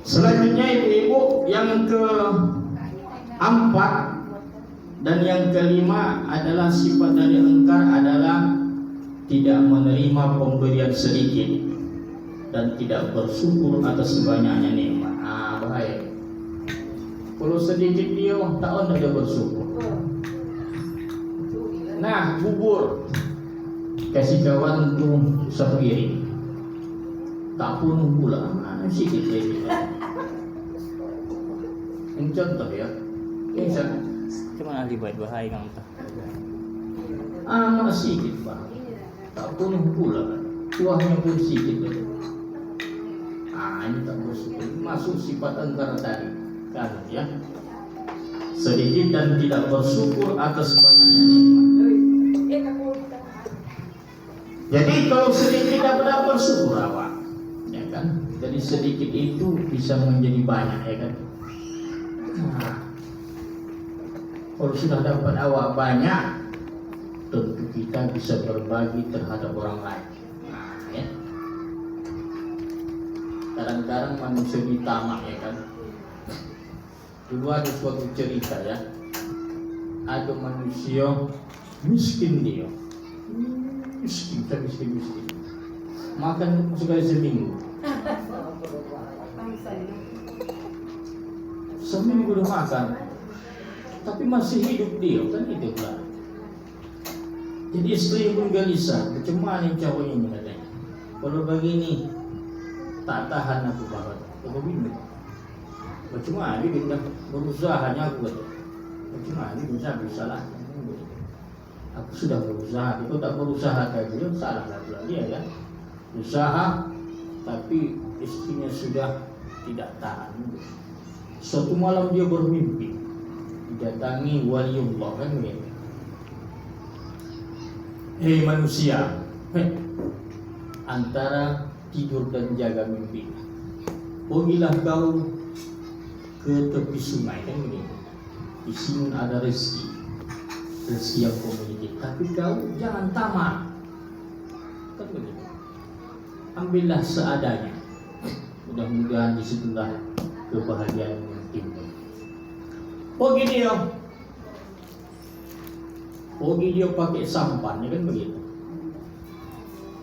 Selanjutnya ibu-ibu, yang keempat dan yang kelima adalah sifat dari engkar adalah tidak menerima pemberian sedikit dan tidak bersyukur atas banyaknya nikmat. Bahaya. Kalau sedikit dia tak ada bersyukur. Nah, bubur kasih kawan tuh satu piring, tak pun pula, sedikit lagi. Ini contoh ya. Cuma ahli baik bahaya kamu tak. Sedikit pak, tak pun pula, kuahnya pun sedikit lagi. Ini tak bersyukur. Masuk sifat engkar tadi, kan ya. Sedikit dan tidak bersyukur atas banyaknya nikmat. Jadi kalau sedikit dapat bersyukur apa? Ya kan? Jadi sedikit itu bisa menjadi banyak, ya kan? Kalau sudah dapat awak banyak, tentu kita bisa berbagi terhadap orang lain. Ya. Kadang-kadang manusia ditamak, ya kan? Dulu ada suatu cerita ya, ada manusia miskin dia. Miskin, makan sekali seminggu. Seminggu udah makan, tapi masih hidup dia, kan itu lah. Jadi istri pun gelisah, bagaimana cowoknya ini katanya. Kalau begini tak tahan aku banget, aku bingung. Bagaimana dia bilang berusahanya aku kata. Bagaimana bisa lah. Aku sudah berusaha, itu tak berusaha kayak gitu, salah pula dia ya. Usaha, tapi istrinya sudah tidak tahan. Suatu malam dia bermimpi, didatangi waliullah kan begitu. Hei manusia, antara tidur dan jaga mimpi, pergilah kau ke tepi sungai kan begitu. Di sini ada rezeki yang kau miliki, tapi kau jangan tamak, kan begitu. Ambillah seadanya, mudah-mudahan disitulah kebahagiaan yang timbul. Pergi dia pakai sampan, ya kan begitu.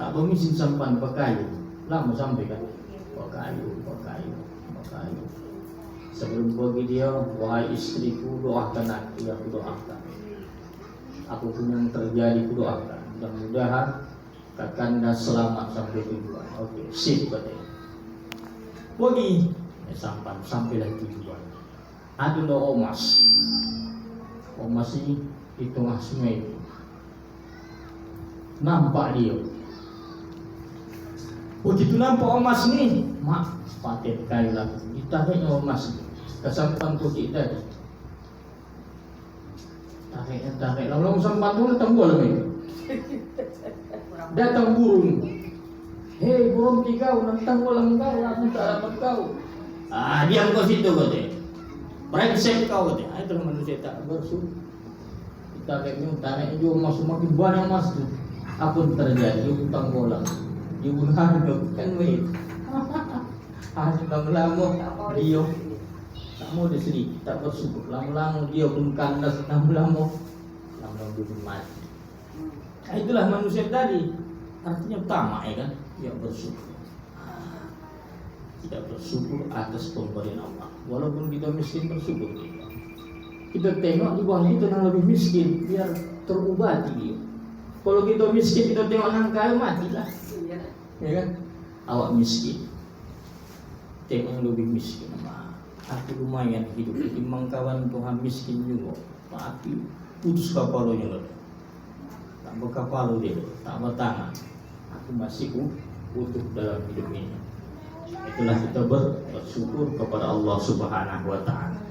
Tak bermisin sampan pakai kayu, lama sampai kan, pakai kayu. Sebelum pergi dia, wahai istriku, doakan aku, ya aku doakan. Apapun yang terjadi aku doakan. Mudah-mudahan kakanda selamat sampai tujuan. Oke, sip katanya. Pergi sampailah tujuan. Ada omas ini di tengah sungai itu. Nampak dia. Begitu nampak omas ini, mak pakai kayu lagi. Ditariknya omas ke sampan putih tadi. Tarik. Lalu sampan dulu tenggol ni. Datang burung. Hei burung kau, nantang kolam kau, aku tak dapat kau. Diam kau situ kau deh. Brengsek kau deh. Itu manusia tak bersyukur. Tarik juga masuk makin banyak mas tu. Apa yang terjadi? Dia hutang kolam. Dia bunuh hidup kan begitu. Lama-lama dia tak mau dia sedih, tak bersyukur. Lama-lama dia pun kandas, lama-lama dia pun mati. Itulah manusia tadi. Artinya tamak ya kan, tidak bersyukur. Tidak bersyukur atas pemberian Allah. Walaupun kita miskin bersyukur kita tengok di bawahnya itu yang lebih miskin, biar terobati dia. Kalau kita miskin kita tengok yang kaya matilah. Ya kan? Awak miskin, tengok yang lebih miskin. Aku lumayan hidup, timbang kawan Tuhan miskin juga. Tapi putus kapalnya loh. Tak berkapalo dia, tak bertangan. Aku masih utuh dalam hidup ini. Itulah kita bersyukur kepada Allah Subhanahu wa Ta'ala.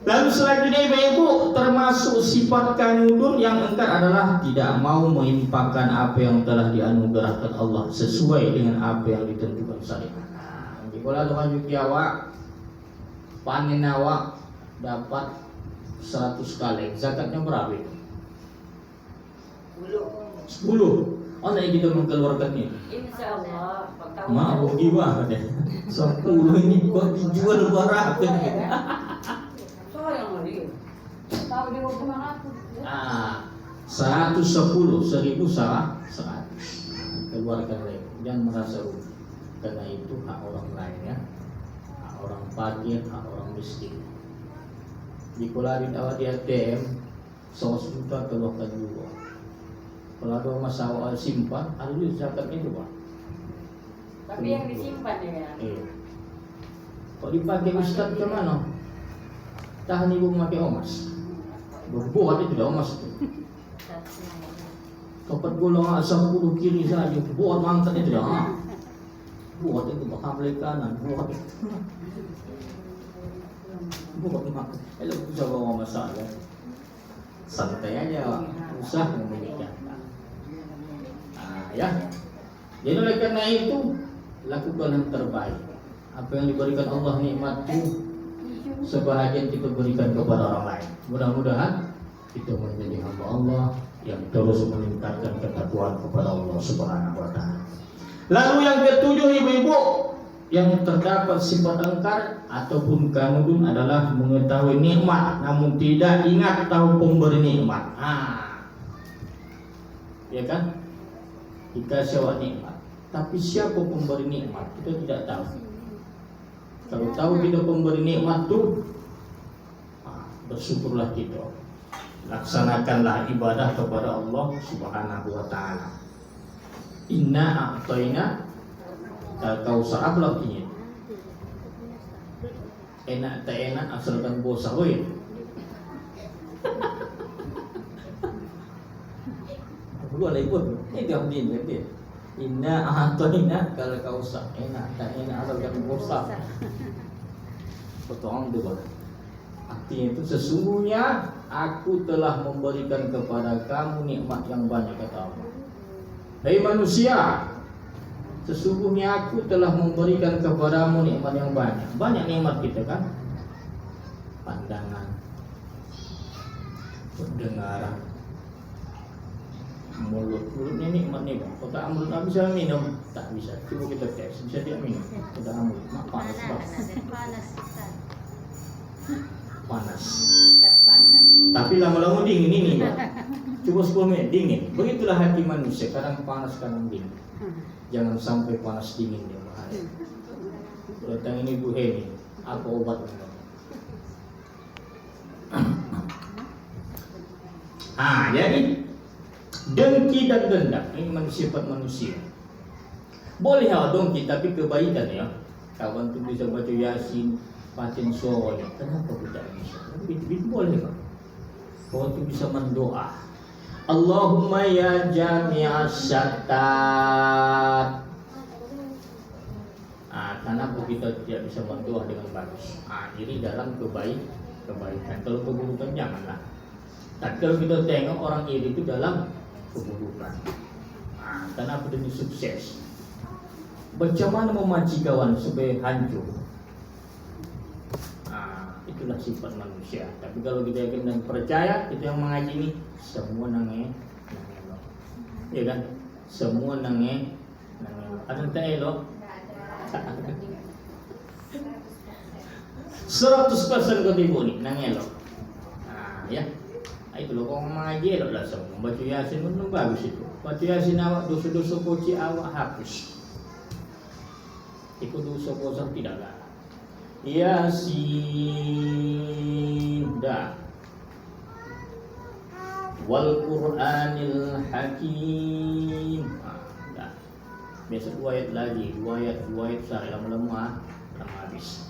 Lalu selanjutnya ibu-ibu, termasuk sifat kanudun yang engkar adalah tidak mau menginfakkan apa yang telah dianugerahkan Allah sesuai dengan apa yang ditentukan syariat. Jadi kalau Tuhan juga awak panen awak dapat 100 kali, zakatnya berapa itu? 10. Oh, nah kita mengeluarkan ini. Insya Allah. Maaf gimana deh. 10 ini kok dijual berapa nih? Soalnya lagi. Tahu dia mau kemana tuh? 110, 1000 salah 100. Keluarkan lagi, jangan merasa rugi. Karena itu hak orang lain ya. Hak orang fakir, hak orang miskin. Di kularin awal di ATM 100 juta keluarkan juga. Kalau ada masalah simpan, ada juga zakat itu Pak. Tapi yang disimpan ya. Iya. Kalau dipakai Ustaz ke mana? Tahan ibu memakai omas. Berbuat itu dah omas itu. Dapat golongan 10 kiri saja, buat mangkat itu dah. Buat itu bakal beli kanan, buat. Buat mangkat. Elok bisa bawa masalah. Santai aja, usah memiliki. Ya. Jadi oleh karena itu lakukan yang terbaik. Apa yang diberikan Allah nikmat itu sebahagian kita berikan kepada orang lain. Mudah-mudahan kita menjadi hamba Allah yang terus meningkatkan ketakwaan kepada Allah Subhanahu wa taala. Lalu yang ketujuh ibu-ibu, yang terdapat sifat engkar ataupun kanudun adalah mengetahui nikmat namun tidak ingat tahu pemberi nikmat. Ya kan? Dikasih awak nikmat, tapi siapa pemberi nikmat kita tidak tahu. Kalau tahu kita pemberi nikmat tuh, bersyukurlah kita. Laksanakanlah ibadah kepada Allah Subhanahu wa taala. Inna a'tayna al-kautsar ablaqiyah. Enak tak enak asalkan bosa oi. Gua lagi pun ini gamdin dia. Inna a'tayna al-kautsar. Enak tak enak asalkan bosa. Potong dulu. Artinya itu sesungguhnya aku telah memberikan kepada kamu nikmat yang banyak kata Allah. Hai manusia, sesungguhnya aku telah memberikan kepadamu nikmat yang banyak. Banyak nikmat kita kan? Pandangan, pendengaran, mulutnya nikmat nih Bang. Kalau tak mulut tak bisa minum, tak bisa. Coba kita tes, bisa dia minum. Kita mulut, mak panas banget. Panas. Tapi lama-lama dingin ini Bang. Coba 10 menit dingin. Begitulah hati manusia, kadang panas kadang dingin. Jangan sampai panas dingin dia bahaya. Datang ini Bu Heni, apa obatnya? Jadi dengki dan dendam ini sifat manusia. Boleh dengki tapi kebaikan ya. Kawan tuh bisa baca Yasin, patin soal. Kenapa tidak bisa? Itu boleh Pak. Kawan tuh bisa mendoa. Allahumma ya jami'as syattat. Kenapa kita tidak bisa mendoa dengan bagus? Ini dalam kebaikan. Kalau keburukan janganlah. Tapi kalau kita tengok orang iri itu dalam keburukan. Kenapa demi sukses? Bagaimana memaci kawan supaya hancur? Itulah sifat manusia. Tapi kalau kita yakin dan percaya, kita yang mengaji ini semua nange, ya kan? Semua nange. Ada tak elok? 100% ketipu nih, nange elok. Ya. Itu loh, kalau mengaji elok lah semua. Baca Yasin pun bagus itu. Baca Yasin awak dosa-dosa koci awak hapus. Ikut dosa kosa tidaklah. Yasin dah wal Qur'anil Hakim. Dah. Biasa 2 ayat lagi, 2 ayat sehari lama-lama habis.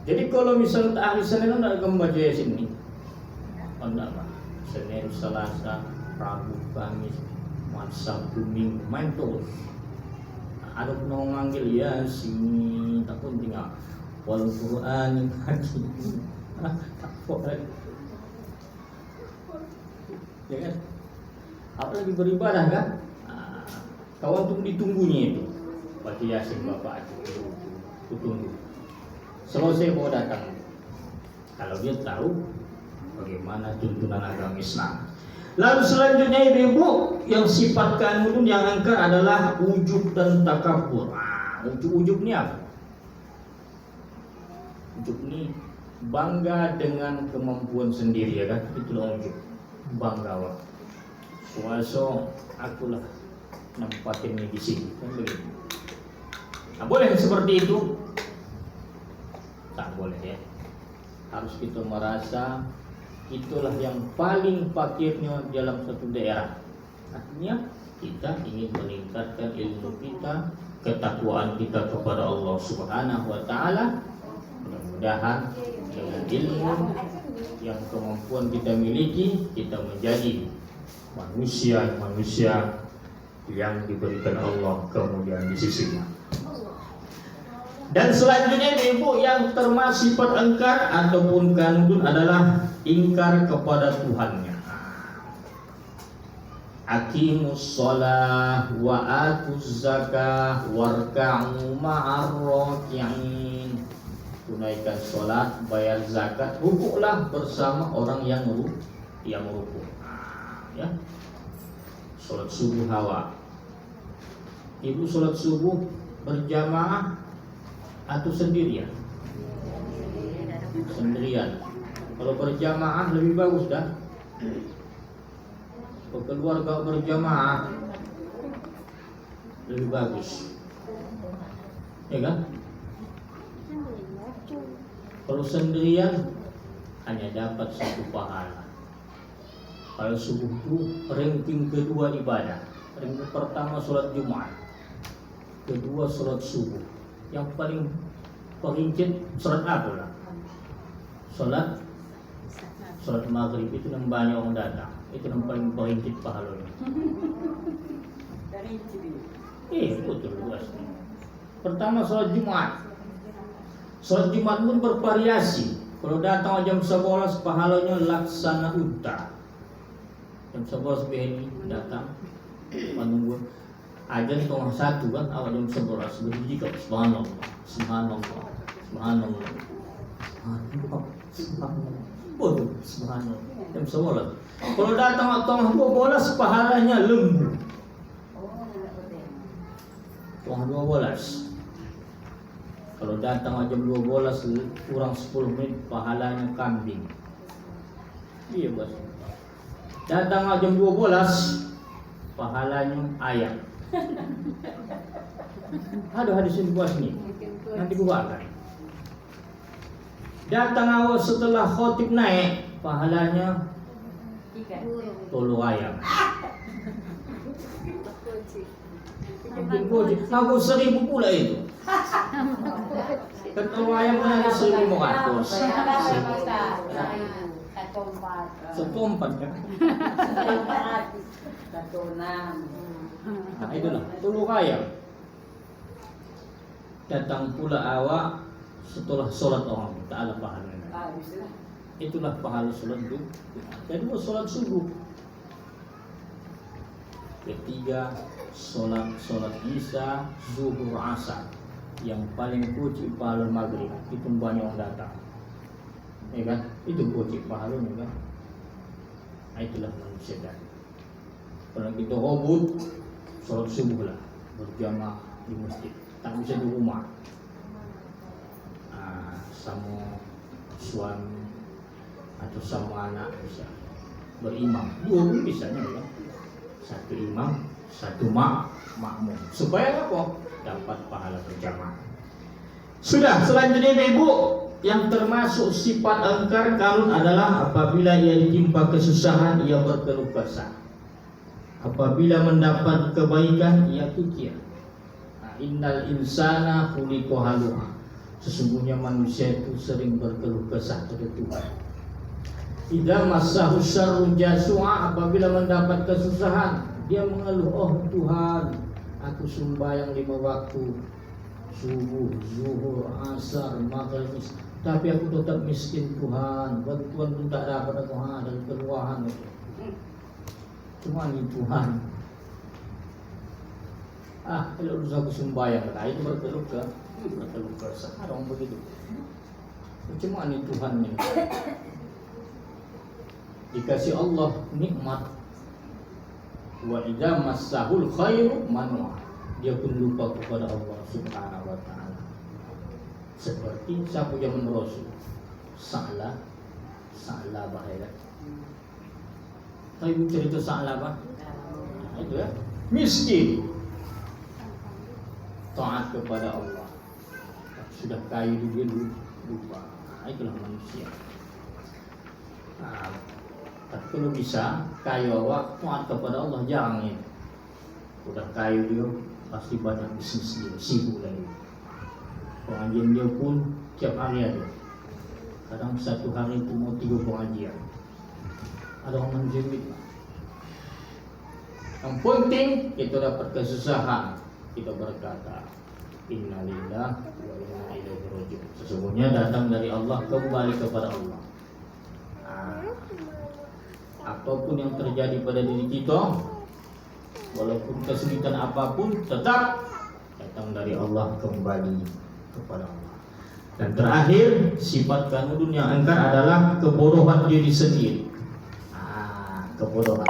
Jadi kalau misal ahli Senin tidak akan baca Yasin ini, enggak Pak. Senin, Selasa, Rabu, Kamis, Sabtu, Minggu main terus. Ada pun manggil Yasin, tak pun tinggal wal Qur'an Hakim. Tak boleh. Ya kan? Apalagi beribadah kan? Kawan tuh ditunggunya itu. Baca Yasin Bapak itu tunggu. Selesai mau datang. Kalau dia tahu bagaimana tuntunan agama Islam. Lalu selanjutnya ibu, yang sifat kanun yang angker adalah ujub dan takabur. Ujub ini apa? Ujub ini bangga dengan kemampuan sendiri, ya kan? Itulah ujub. Bangga wah. Suaso akulah nempatin ini di sini, kan begitu. Nah, boleh seperti itu? Tak boleh ya. Harus kita merasa itulah yang paling fakirnya dalam satu daerah. Artinya kita ingin meningkatkan ilmu kita, ketakwaan kita kepada Allah Subhanahu wa taala. Mudah-mudahan dengan ilmu yang kemampuan kita miliki, kita menjadi manusia yang diberikan Allah kemudian di sisinya. Dan selanjutnya ibu, yang termasuk sifat engkar ataupun kanun adalah ingkar kepada Tuhannya. Aqimus shalah wa atuz zakah warka'u ma'ar raki'in. Tunaikan salat, bayar zakat, rukuklah bersama orang yang rukuk. Ya. Salat subuh hawa. Ibu salat subuh berjamaah atau sendirian? Sendirian. Kalau berjamaah lebih bagus dah. Kalau keluarga berjamaah lebih bagus, ya kan? Kalau sendirian hanya dapat satu pahala. Kalau subuh itu ranking kedua ibadah. Ranking pertama sholat Jumat, kedua sholat subuh. Yang paling perinci sholat apa lah? Sholat maghrib itu yang banyak orang datang. Itu yang paling perinci pahalanya. Betul luas. Pertama sholat Jumat. Sholat Jumat pun bervariasi. Kalau datang jam 11 pahalanya laksana unta. Jam 11 BNI datang menunggu ajan setengah satu kan, awal jam 11 berdiri ke subhanallah, subhanallah, subhanallah, subhanallah, subhanallah, jam 11. Kalau datang tengah 12 pahalanya lembu. Tengah 12. Kalau datang jam 12 kurang 10 menit pahalanya kambing. Iya bos. Datang jam 12 pahalanya ayam. Ada hadis yang buat nih. Nanti gua akan. Datang awal setelah khotib naik pahalanya tolu ayam. Aku 1000 pula itu. Tolu ayam punya 1500. Setompat kan? Nah itulah tolu ayam. Datang pula awak setelah sholat orang Ta'ala pahalanya. Itulah pahala sholat itu. Kedua sholat subuh. Ketiga sholat isya, zuhur, asar. Yang paling puji pahala maghrib. Itu banyak orang datang. Ya kan? Itu puji pahalanya kan? Nah, itulah manusia tadi. Kalau kita hobut, sholat subuh lah berjamaah di masjid. Tak bisa di rumah. Sama suami atau sama anak bisa berimam. Dua pun bisanya ya. Satu imam, satu makmum. Supaya apa? Dapat pahala berjamaah. Sudah, selanjutnya ibu, yang termasuk sifat engkar kanun adalah apabila ia ditimpa kesusahan ia berkeluh kesah. Apabila mendapat kebaikan ia kikir. Innal insana khuliqa halu'a. Sesungguhnya manusia itu sering berkeluh kesah kepada Tuhan. Idza massahu syarru jasu'a, apabila mendapat kesusahan dia mengeluh, oh Tuhan, aku sembahyang 5 waktu, subuh, zuhur, asar, maghrib, tapi aku tetap miskin Tuhan. Bantuan pun tak dapat aku dari keluhan itu. Cuma ini Tuhan. Kalau aku sembahyang, itu berkeluh kesah. Orang begitu. Cuma ini Tuhan nih. Dikasih Allah nikmat Wa idza massahul khairu manua. Dia pun lupa kepada Allah Subhanahu wa taala. Seperti siapa zaman Rasul. Salah bahaya. Tahu cerita Salah itu ya, miskin, taat kepada Allah. Sudah kaya dia lupa. Itulah manusia. Tapi kalau bisa kaya awak taat kepada Allah jangan ya. Udah kaya dia pasti banyak bisnis dia, sibuk lagi. Pengajian dia pun tiap hari ada. Kadang satu hari itu mau 3 pengajian. Ada orang menjemit. Yang penting kita dapat kesusahan, kita berkata innalillahi wa inna ilaihi raji'un. Sesungguhnya datang dari Allah, kembali kepada Allah. Apapun yang terjadi pada diri kita, walaupun kesulitan apapun, tetap datang dari Allah, kembali kepada Allah. Dan terakhir, sifat kanudun yang angkat adalah kebodohan diri sendiri. Kebodohan.